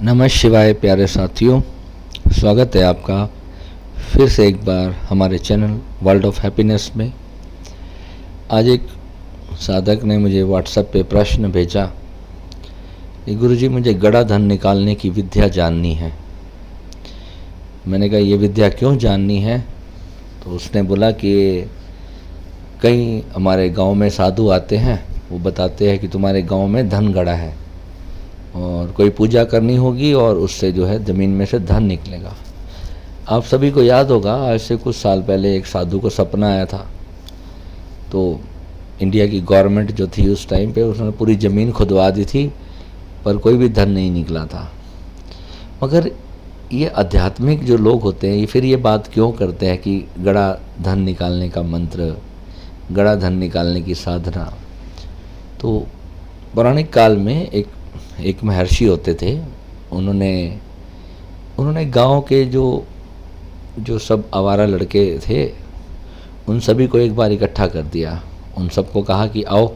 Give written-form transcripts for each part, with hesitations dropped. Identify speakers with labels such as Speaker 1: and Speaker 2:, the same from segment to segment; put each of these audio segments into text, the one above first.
Speaker 1: नमः शिवाय प्यारे साथियों, स्वागत है आपका फिर से एक बार हमारे चैनल वर्ल्ड ऑफ हैप्पीनेस में। आज एक साधक ने मुझे व्हाट्सएप पे प्रश्न भेजा कि गुरुजी मुझे गड़ा धन निकालने की विद्या जाननी है। मैंने कहा ये विद्या क्यों जाननी है? तो उसने बोला कि कई हमारे गांव में साधु आते हैं, वो बताते हैं कि तुम्हारे गांव में धन गड़ा है और कोई पूजा करनी होगी और उससे जो है ज़मीन में से धन निकलेगा। आप सभी को याद होगा, आज से कुछ साल पहले एक साधु को सपना आया था। तो इंडिया की गवर्नमेंट जो थी उस टाइम पे, उसने पूरी ज़मीन खुदवा दी थी पर कोई भी धन नहीं निकला था। मगर ये आध्यात्मिक जो लोग होते हैं, ये फिर ये बात क्यों करते हैं कि गड़ा धन निकालने का मंत्र, गड़ा धन निकालने की साधना। तो पौराणिक काल में एक महर्षि होते थे। उन्होंने गांव के जो सब आवारा लड़के थे, उन सभी को एक बार इकट्ठा कर दिया। उन सबको कहा कि आओ,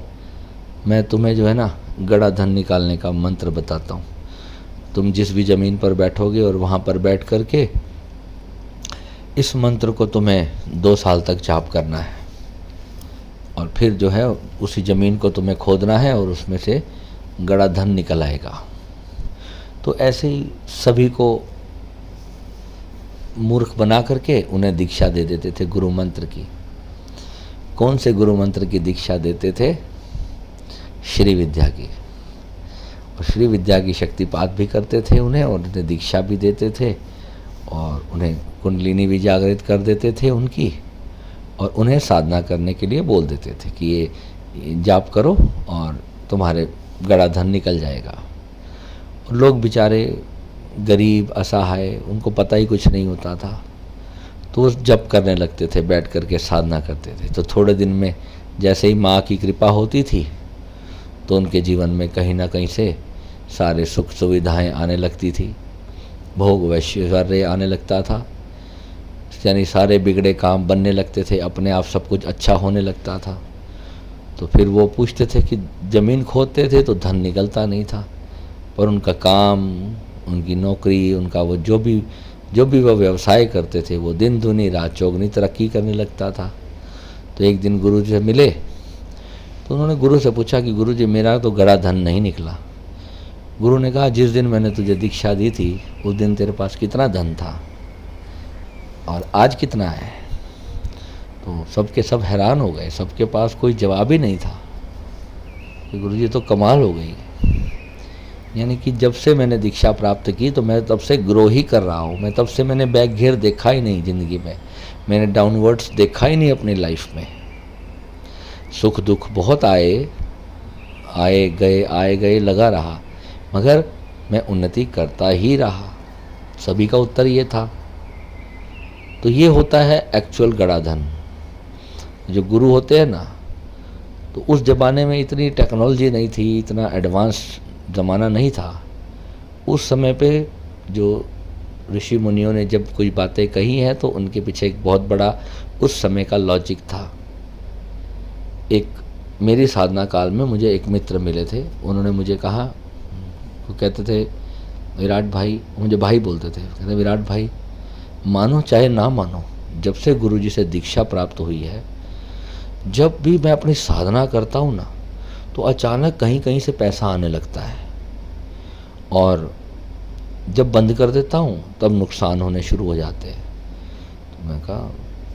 Speaker 1: मैं तुम्हें जो है ना गड़ा धन निकालने का मंत्र बताता हूँ। तुम जिस भी ज़मीन पर बैठोगे और वहाँ पर बैठ कर के इस मंत्र को तुम्हें 2 साल तक जाप करना है और फिर जो है उसी ज़मीन को तुम्हें खोदना है और उसमें से गड़ा धन निकल आएगा। तो ऐसे ही सभी को मूर्ख बना करके उन्हें दीक्षा दे देते थे गुरु मंत्र की। कौन से गुरु मंत्र की दीक्षा देते थे? श्री विद्या की। और श्री विद्या की शक्तिपात भी करते थे उन्हें, और उन्हें दीक्षा भी देते थे और उन्हें कुंडलिनी भी जागृत कर देते थे उनकी, और उन्हें साधना करने के लिए बोल देते थे कि ये जाप करो और तुम्हारे गड़ा धन निकल जाएगा। लोग बेचारे गरीब असहाय, उनको पता ही कुछ नहीं होता था, तो वो जप करने लगते थे, बैठ कर के साधना करते थे। तो थोड़े दिन में जैसे ही माँ की कृपा होती थी तो उनके जीवन में कहीं ना कहीं से सारे सुख सुविधाएं आने लगती थी, भोग वैश्वर्य आने लगता था, यानी सारे बिगड़े काम बनने लगते थे, अपने आप सब कुछ अच्छा होने लगता था। तो फिर वो पूछते थे कि ज़मीन खोदते थे तो धन निकलता नहीं था, पर उनका काम, उनकी नौकरी, उनका वो जो भी वो व्यवसाय करते थे, वो दिन दूनी रात चौगनी तरक्की करने लगता था। तो एक दिन गुरु जी से मिले तो उन्होंने गुरु से पूछा कि गुरु जी मेरा तो गड़ा धन नहीं निकला। गुरु ने कहा जिस दिन मैंने तुझे दीक्षा दी थी उस दिन तेरे पास कितना धन था और आज कितना है? तो सबके सब हैरान हो गए, सबके पास कोई जवाब ही नहीं था कि गुरु जी तो कमाल हो गई। यानी कि जब से मैंने दीक्षा प्राप्त की तो मैं तब से ग्रो ही कर रहा हूँ। मैं तब से मैंने बैक घेर देखा ही नहीं ज़िंदगी में, मैंने डाउनवर्ड्स देखा ही नहीं अपनी लाइफ में। सुख दुख बहुत आए गए लगा रहा, मगर मैं उन्नति करता ही रहा। सभी का उत्तर ये था। तो ये होता है एक्चुअल गड़ा धन। जो गुरु होते हैं ना, तो उस ज़माने में इतनी टेक्नोलॉजी नहीं थी, इतना एडवांस ज़माना नहीं था। उस समय पे जो ऋषि मुनियों ने जब कोई बातें कही हैं तो उनके पीछे एक बहुत बड़ा उस समय का लॉजिक था। एक मेरी साधना काल में मुझे एक मित्र मिले थे, उन्होंने मुझे कहा, वो कहते थे विराट भाई, मुझे भाई बोलते थे, कहते विराट भाई मानो चाहे ना मानो, जब से गुरु जी से दीक्षा प्राप्त हुई है, जब भी मैं अपनी साधना करता हूँ ना तो अचानक कहीं कहीं से पैसा आने लगता है, और जब बंद कर देता हूँ तब नुकसान होने शुरू हो जाते हैं। तो मैं कहा,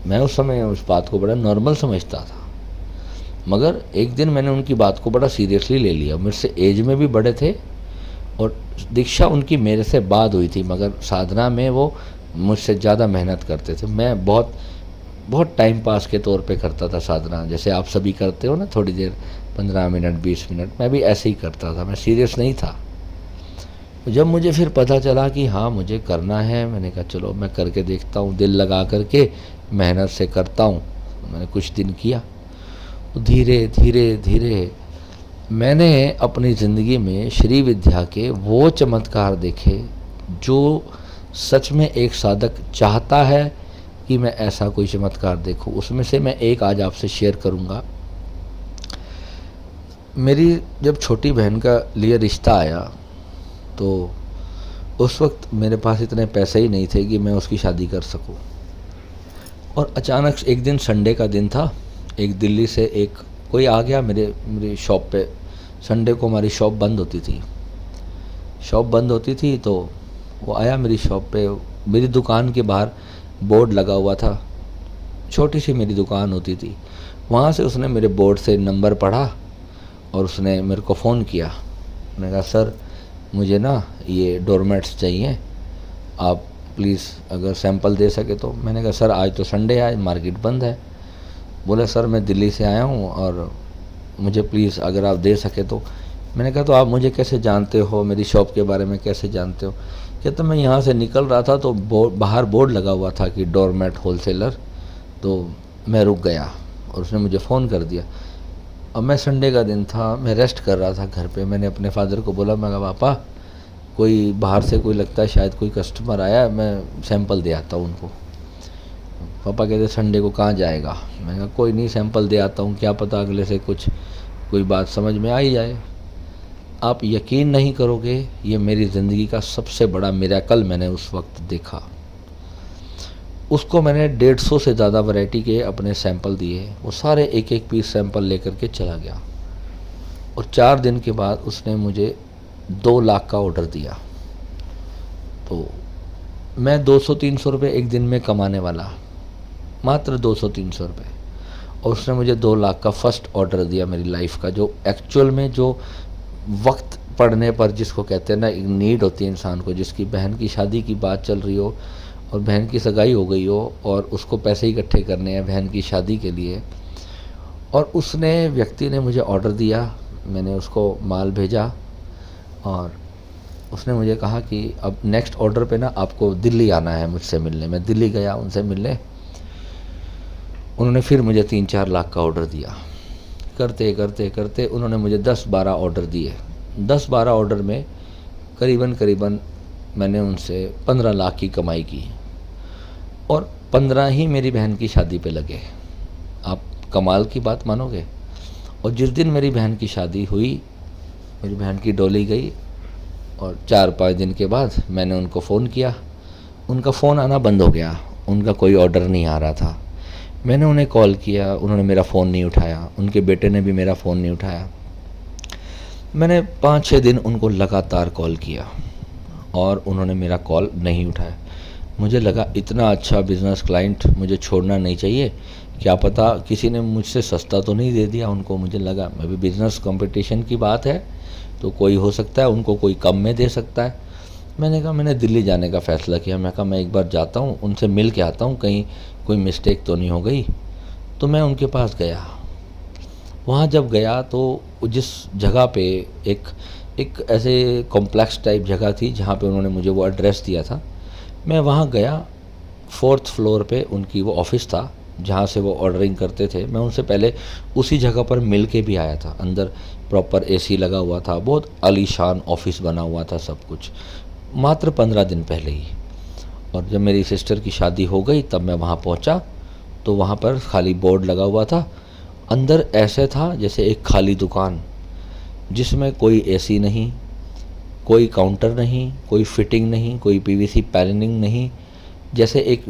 Speaker 1: मैं उस समय उस बात को बड़ा नॉर्मल समझता था, मगर एक दिन मैंने उनकी बात को बड़ा सीरियसली ले लिया। मेरे से एज में भी बड़े थे और दीक्षा उनकी मेरे से बाद हुई थी, मगर साधना में वो मुझसे ज़्यादा मेहनत करते थे। मैं बहुत टाइम पास के तौर पे करता था साधना, जैसे आप सभी करते हो ना, थोड़ी देर 15 मिनट 20 मिनट, मैं भी ऐसे ही करता था, मैं सीरियस नहीं था। जब मुझे फिर पता चला कि हाँ मुझे करना है, मैंने कहा चलो मैं करके देखता हूँ, दिल लगा करके मेहनत से करता हूँ। मैंने कुछ दिन किया तो धीरे धीरे मैंने अपनी ज़िंदगी में श्री विद्या के वो चमत्कार देखे जो सच में एक साधक चाहता है कि मैं ऐसा कोई चमत्कार देखूं। उसमें से मैं एक आज आपसे शेयर करूंगा। मेरी जब छोटी बहन का लिए रिश्ता आया तो उस वक्त मेरे पास इतने पैसे ही नहीं थे कि मैं उसकी शादी कर सकूं। और अचानक एक दिन संडे का दिन था, एक दिल्ली से एक कोई आ गया मेरी शॉप पे। संडे को हमारी शॉप बंद होती थी। शॉप बंद होती थी तो वो आया मेरी शॉप पे। मेरी दुकान के बाहर बोर्ड लगा हुआ था, छोटी सी मेरी दुकान होती थी। वहाँ से उसने मेरे बोर्ड से नंबर पढ़ा और उसने मेरे को फ़ोन किया। मैंने कहा सर मुझे ना ये डोरमेट्स चाहिए, आप प्लीज़ अगर सैंपल दे सके तो। मैंने कहा सर आज तो संडे है, आज मार्केट बंद है। बोला सर मैं दिल्ली से आया हूँ और मुझे प्लीज़ अगर आप दे सके तो। मैंने कहा तो आप मुझे कैसे जानते हो, मेरी शॉप के बारे में कैसे जानते हो? कहते मैं यहाँ से निकल रहा था तो बाहर बोर्ड लगा हुआ था कि डोरमेट होलसेलर, तो मैं रुक गया और उसने मुझे फ़ोन कर दिया। अब मैं संडे का दिन था, मैं रेस्ट कर रहा था घर पे। मैंने अपने फादर को बोला, मैं कहा पापा कोई बाहर से कोई लगता है शायद कोई कस्टमर आया, मैं सैंपल दे आता हूँ उनको। पापा कहते संडे को कहाँ जाएगा? मैंने कहा कोई नहीं, सैंपल दे आता हूँ, क्या पता अगले से कोई बात समझ में आ ही जाए। आप यकीन नहीं करोगे, ये मेरी ज़िंदगी का सबसे बड़ा मिरेकल मैंने उस वक्त देखा। उसको मैंने 150 से ज़्यादा वैरायटी के अपने सैंपल दिए, वो सारे एक एक पीस सैंपल लेकर के चला गया। और 4 दिन के बाद उसने मुझे 2 लाख का ऑर्डर दिया। तो मैं 200-300 रुपये एक दिन में कमाने वाला, मात्र 200-300 रुपये, और उसने मुझे 2 लाख का फर्स्ट ऑर्डर दिया मेरी लाइफ का, जो एक्चुअल में जो वक्त पड़ने पर जिसको कहते हैं ना एक नीड होती है इंसान को, जिसकी बहन की शादी की बात चल रही हो और बहन की सगाई हो गई हो और उसको पैसे इकट्ठे करने हैं बहन की शादी के लिए, और उसने व्यक्ति ने मुझे ऑर्डर दिया, मैंने उसको माल भेजा और उसने मुझे कहा कि अब नेक्स्ट ऑर्डर पे ना आपको दिल्ली आना है मुझसे मिलने। मैं दिल्ली गया उनसे मिलने। उन्होंने फिर मुझे 3-4 लाख का ऑर्डर दिया। करते करते करते उन्होंने मुझे 10-12 ऑर्डर दिए। 10-12 ऑर्डर में करीबन मैंने उनसे 15 लाख की कमाई की, और 15 ही मेरी बहन की शादी पे लगे। आप कमाल की बात मानोगे। और जिस दिन मेरी बहन की शादी हुई, मेरी बहन की डोली गई और 4-5 दिन के बाद मैंने उनको फ़ोन किया। उनका फ़ोन आना बंद हो गया, उनका कोई ऑर्डर नहीं आ रहा था। मैंने उन्हें कॉल किया, उन्होंने मेरा फ़ोन नहीं उठाया, उनके बेटे ने भी मेरा फ़ोन नहीं उठाया। मैंने 5-6 दिन उनको लगातार कॉल किया और उन्होंने मेरा कॉल नहीं उठाया। मुझे लगा इतना अच्छा बिज़नेस क्लाइंट मुझे छोड़ना नहीं चाहिए, क्या पता किसी ने मुझसे सस्ता तो नहीं दे दिया उनको। मुझे लगा मैं भी बिज़नेस कंपटीशन की बात है तो कोई हो सकता है उनको कोई कम में दे सकता है। मैंने कहा मैंने दिल्ली जाने का फ़ैसला किया। मैं कहा मैं एक बार जाता हूँ, उनसे मिल के आता हूँ, कहीं कोई मिस्टेक तो नहीं हो गई। तो मैं उनके पास गया। वहाँ जब गया तो जिस जगह पे एक ऐसे कॉम्प्लेक्स टाइप जगह थी जहाँ पे उन्होंने मुझे वो एड्रेस दिया था, मैं वहाँ गया। 4th फ्लोर पे उनकी वो ऑफ़िस था जहाँ से वो ऑर्डरिंग करते थे। मैं उनसे पहले उसी जगह पर मिल के भी आया था। अंदर प्रॉपर एसी लगा हुआ था, बहुत आलीशान ऑफिस बना हुआ था सब कुछ, मात्र 15 दिन पहले ही। और जब मेरी सिस्टर की शादी हो गई तब मैं वहाँ पहुँचा तो वहाँ पर खाली बोर्ड लगा हुआ था। अंदर ऐसे था जैसे एक खाली दुकान जिसमें कोई एसी नहीं, कोई काउंटर नहीं, कोई फिटिंग नहीं, कोई पीवीसी पैनलिंग नहीं, जैसे एक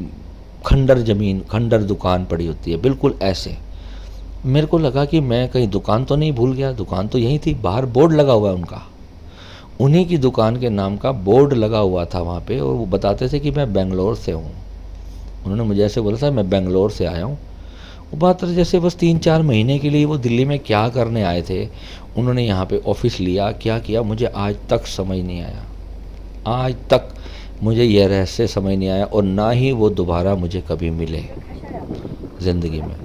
Speaker 1: खंडर ज़मीन, खंडर दुकान पड़ी होती है, बिल्कुल ऐसे। मेरे को लगा कि मैं कहीं दुकान तो नहीं भूल गया, दुकान तो यहीं थी। बाहर बोर्ड लगा हुआ है उनका, उन्हीं की दुकान के नाम का बोर्ड लगा हुआ था वहाँ पे, और वो बताते थे कि मैं बेंगलोर से हूँ। उन्होंने मुझे ऐसे बोला था मैं बेंगलोर से आया हूँ। वो बात जैसे बस 3-4 महीने के लिए वो दिल्ली में क्या करने आए थे, उन्होंने यहाँ पे ऑफिस लिया, क्या किया मुझे आज तक समझ नहीं आया। आज तक मुझे यह रहस्य समझ नहीं आया, और ना ही वो दोबारा मुझे कभी मिले ज़िंदगी में।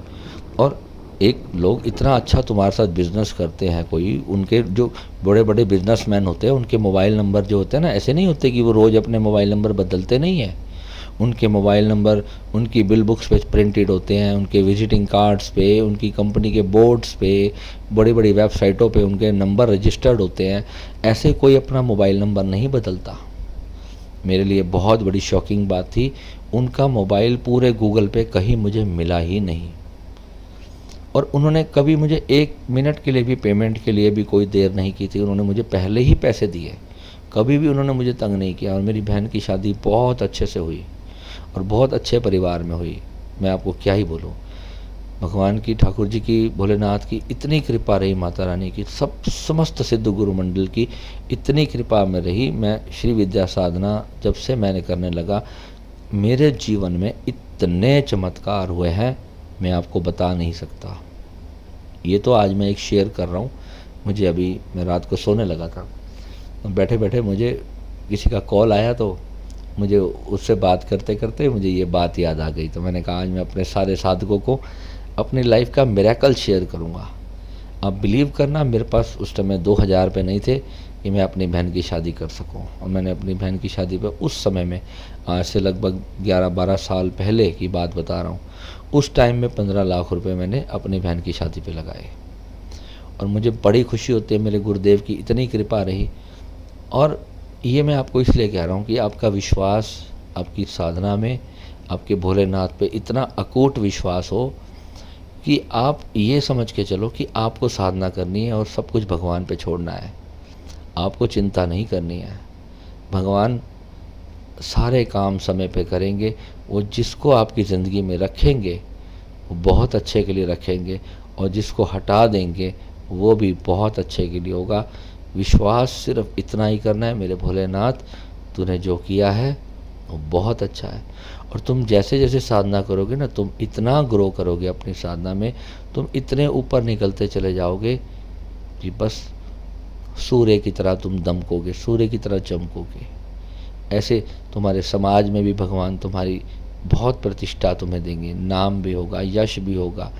Speaker 1: और एक लोग इतना अच्छा तुम्हारे साथ बिज़नेस करते हैं, कोई उनके जो बड़े बड़े बिजनेसमैन होते हैं उनके मोबाइल नंबर जो होते हैं ना, ऐसे नहीं होते कि वो रोज़ अपने मोबाइल नंबर बदलते नहीं हैं। उनके मोबाइल नंबर उनकी बिल बुक्स पे प्रिंटेड होते हैं, उनके विजिटिंग कार्ड्स पे, उनकी कंपनी के बोर्ड्स पे, बड़ी बड़ी वेबसाइटों पे उनके नंबर रजिस्टर्ड होते हैं। ऐसे कोई अपना मोबाइल नंबर नहीं बदलता। मेरे लिए बहुत बड़ी शॉकिंग बात थी, उनका मोबाइल पूरे गूगल पे कहीं मुझे मिला ही नहीं। और उन्होंने कभी मुझे 1 मिनट के लिए भी पेमेंट के लिए भी कोई देर नहीं की थी। उन्होंने मुझे पहले ही पैसे दिए, कभी भी उन्होंने मुझे तंग नहीं किया और मेरी बहन की शादी बहुत अच्छे से हुई और बहुत अच्छे परिवार में हुई। मैं आपको क्या ही बोलूँ, भगवान की, ठाकुर जी की, भोलेनाथ की इतनी कृपा रही, माता रानी की, सब समस्त सिद्ध गुरु मंडल की इतनी कृपा में रही। मैं श्री विद्या साधना जब से मैंने करने लगा, मेरे जीवन में इतने चमत्कार हुए हैं, मैं आपको बता नहीं सकता। ये तो आज मैं एक शेयर कर रहा हूँ। मुझे अभी, मैं रात को सोने लगा था, बैठे बैठे मुझे किसी का कॉल आया, तो मुझे उससे बात करते करते मुझे ये बात याद आ गई। तो मैंने कहा आज मैं अपने सारे साधकों को अपनी लाइफ का मिरेकल शेयर करूँगा। आप बिलीव करना, मेरे पास उस समय 2000 रुपये नहीं थे कि मैं अपनी बहन की शादी कर सकूं। और मैंने अपनी बहन की शादी पे उस समय में, आज से लगभग 11-12 साल पहले की बात बता रहा हूँ, उस टाइम में 15 लाख रुपए मैंने अपनी बहन की शादी पे लगाए। और मुझे बड़ी खुशी होती है, मेरे गुरुदेव की इतनी कृपा रही। और ये मैं आपको इसलिए कह रहा हूँ कि आपका विश्वास, आपकी साधना में, आपके भोलेनाथ पे इतना अकूट विश्वास हो कि आप ये समझ के चलो कि आपको साधना करनी है और सब कुछ भगवान पे छोड़ना है। आपको चिंता नहीं करनी है, भगवान सारे काम समय पे करेंगे। वो जिसको आपकी ज़िंदगी में रखेंगे वो बहुत अच्छे के लिए रखेंगे, और जिसको हटा देंगे वो भी बहुत अच्छे के लिए होगा। विश्वास सिर्फ इतना ही करना है, मेरे भोलेनाथ तूने जो किया है वो बहुत अच्छा है। और तुम जैसे जैसे साधना करोगे ना, तुम इतना ग्रो करोगे अपनी साधना में, तुम इतने ऊपर निकलते चले जाओगे कि बस सूर्य की तरह तुम दमकोगे, सूर्य की तरह चमकोगे। ऐसे तुम्हारे समाज में भी भगवान तुम्हारी बहुत प्रतिष्ठा तुम्हें देंगे, नाम भी होगा, यश भी होगा,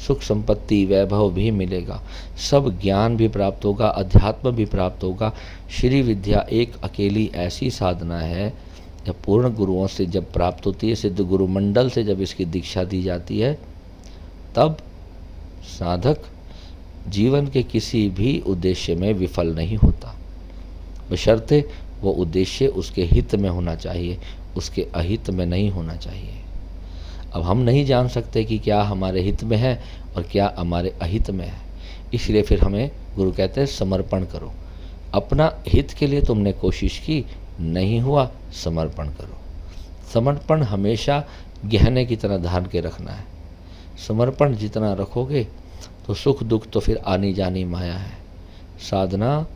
Speaker 1: सुख संपत्ति वैभव भी मिलेगा, सब ज्ञान भी प्राप्त होगा, अध्यात्म भी प्राप्त होगा। श्री विद्या एक अकेली ऐसी साधना है, जब पूर्ण गुरुओं से जब प्राप्त होती है, सिद्ध गुरु मंडल से जब इसकी दीक्षा दी जाती है, तब साधक जीवन के किसी भी उद्देश्य में विफल नहीं होता, बशर्ते वो उद्देश्य उसके हित में होना चाहिए, उसके अहित में नहीं होना चाहिए। अब हम नहीं जान सकते कि क्या हमारे हित में है और क्या हमारे अहित में है, इसलिए फिर हमें गुरु कहते हैं समर्पण करो। अपना हित के लिए तुमने कोशिश की, नहीं हुआ, समर्पण करो। समर्पण हमेशा गहने की तरह धारण के रखना है। समर्पण जितना रखोगे तो सुख दुख तो फिर आनी जानी माया है। साधना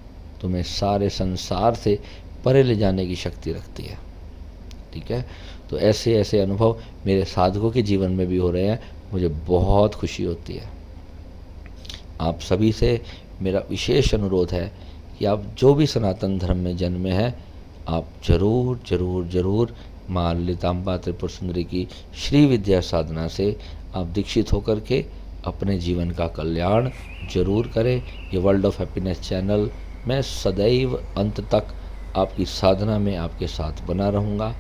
Speaker 1: तुम्हें सारे संसार से परे ले जाने की शक्ति रखती है। ठीक है, तो ऐसे ऐसे अनुभव मेरे साधकों के जीवन में भी हो रहे हैं, मुझे बहुत खुशी होती है। आप सभी से मेरा विशेष अनुरोध है कि आप जो भी सनातन धर्म में जन्मे हैं, आप जरूर जरूर जरूर माँ ललितांबा त्रिपुर सुंदरी की श्री विद्या साधना से आप दीक्षित होकर के अपने जीवन का कल्याण जरूर करें। ये वर्ल्ड ऑफ हैप्पीनेस चैनल, मैं सदैव अंत तक आपकी साधना में आपके साथ बना रहूँगा।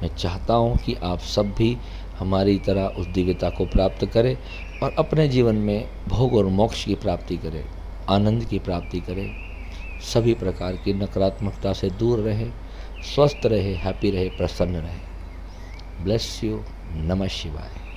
Speaker 1: मैं चाहता हूँ कि आप सब भी हमारी तरह उस दिव्यता को प्राप्त करें और अपने जीवन में भोग और मोक्ष की प्राप्ति करें, आनंद की प्राप्ति करें, सभी प्रकार की नकारात्मकता से दूर रहे, स्वस्थ रहे, हैप्पी रहे, प्रसन्न रहे। Bless you. नमः शिवाय।